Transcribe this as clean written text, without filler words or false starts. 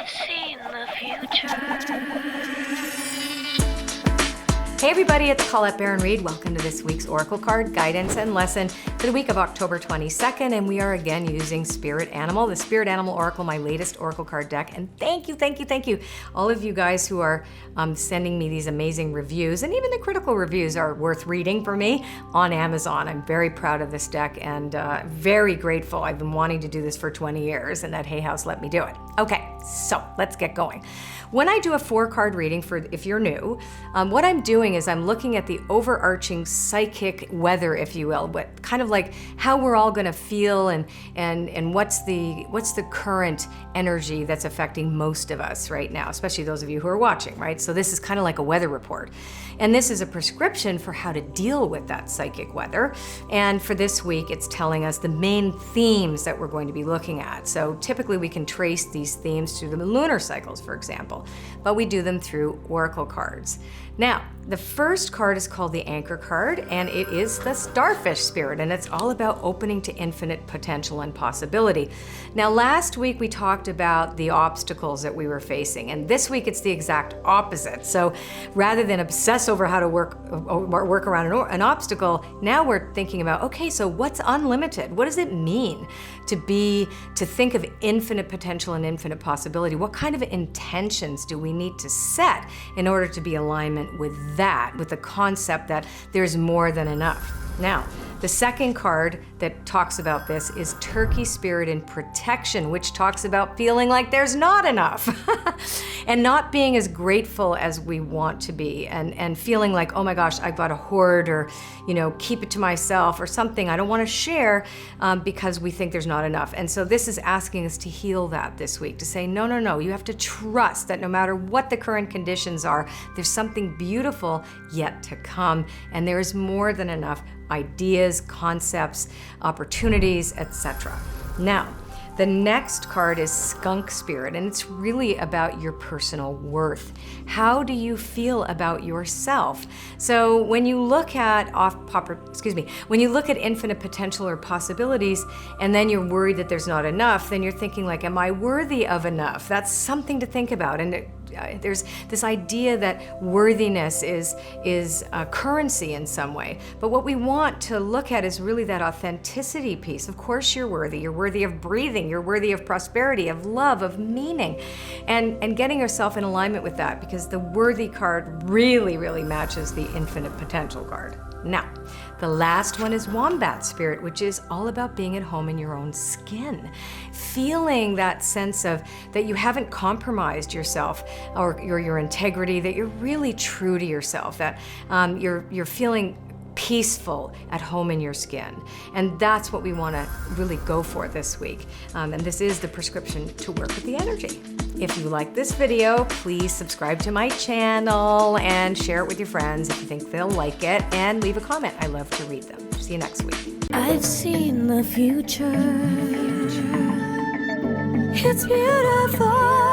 I've seen the future. Hey everybody, it's Colette Baron-Reid. Welcome to this week's Oracle card guidance and lesson for the week of October 22nd, and we are again using Spirit Animal, the Spirit Animal Oracle, my latest Oracle card deck. And thank you, all of you guys who are sending me these amazing reviews, and even the critical reviews are worth reading for me on Amazon. I'm very proud of this deck and very grateful. I've been wanting to do this for 20 years, and that Hay House let me do it. Okay, so let's get going. When I do a 4-card reading, for if you're new, what I'm doing is I'm looking at the overarching psychic weather, if you will, but kind of like how we're all going to feel and what's the current energy that's affecting most of us right now, especially those of you who are watching, right? So this is kind of like a weather report. And this is a prescription for how to deal with that psychic weather. And for this week, it's telling us the main themes that we're going to be looking at. So typically we can trace these themes through the lunar cycles, for example, but we do them through Oracle cards. Now, the first card is called the Anchor card, and it is the Starfish Spirit, and it's all about opening to infinite potential and possibility. Now, last week we talked about the obstacles that we were facing, and this week it's the exact opposite. So rather than obsess over how to work around an obstacle, now we're thinking about, okay, so what's unlimited? What does it mean to think of infinite potential and infinite possibility? What kind of intentions do we need to set in order to be in alignment with that, with the concept that there's more than enough? Now, the second card that talks about this is Turkey Spirit and Protection, which talks about feeling like there's not enough and not being as grateful as we want to be, and feeling like, oh my gosh, I've got to hoard or, keep it to myself or something I don't want to share because we think there's not enough. And so this is asking us to heal that this week, to say, no, you have to trust that no matter what the current conditions are, there's something beautiful yet to come, and there is more than enough ideas, concepts, opportunities, etc. Now, the next card is Skunk Spirit, and it's really about your personal worth. How do you feel about yourself? So when you look at when you look at infinite potential or possibilities, and then you're worried that there's not enough, then you're thinking like, am I worthy of enough? That's something to think about. And there's this idea that worthiness is a currency in some way. But what we want to look at is really that authenticity piece. Of course you're worthy. You're worthy of breathing. You're worthy of prosperity, of love, of meaning. And getting yourself in alignment with that, because the worthy card really, really matches the infinite potential card. Now, the last one is Wombat Spirit, which is all about being at home in your own skin. Feeling that sense of that you haven't compromised yourself or your integrity, that you're really true to yourself, that you're feeling peaceful at home in your skin. And that's what we want to really go for this week. And this is the prescription to work with the energy. If you like this video, please subscribe to my channel and share it with your friends if you think they'll like it, and leave a comment. I love to read them. See you next week. I've seen the future. It's beautiful.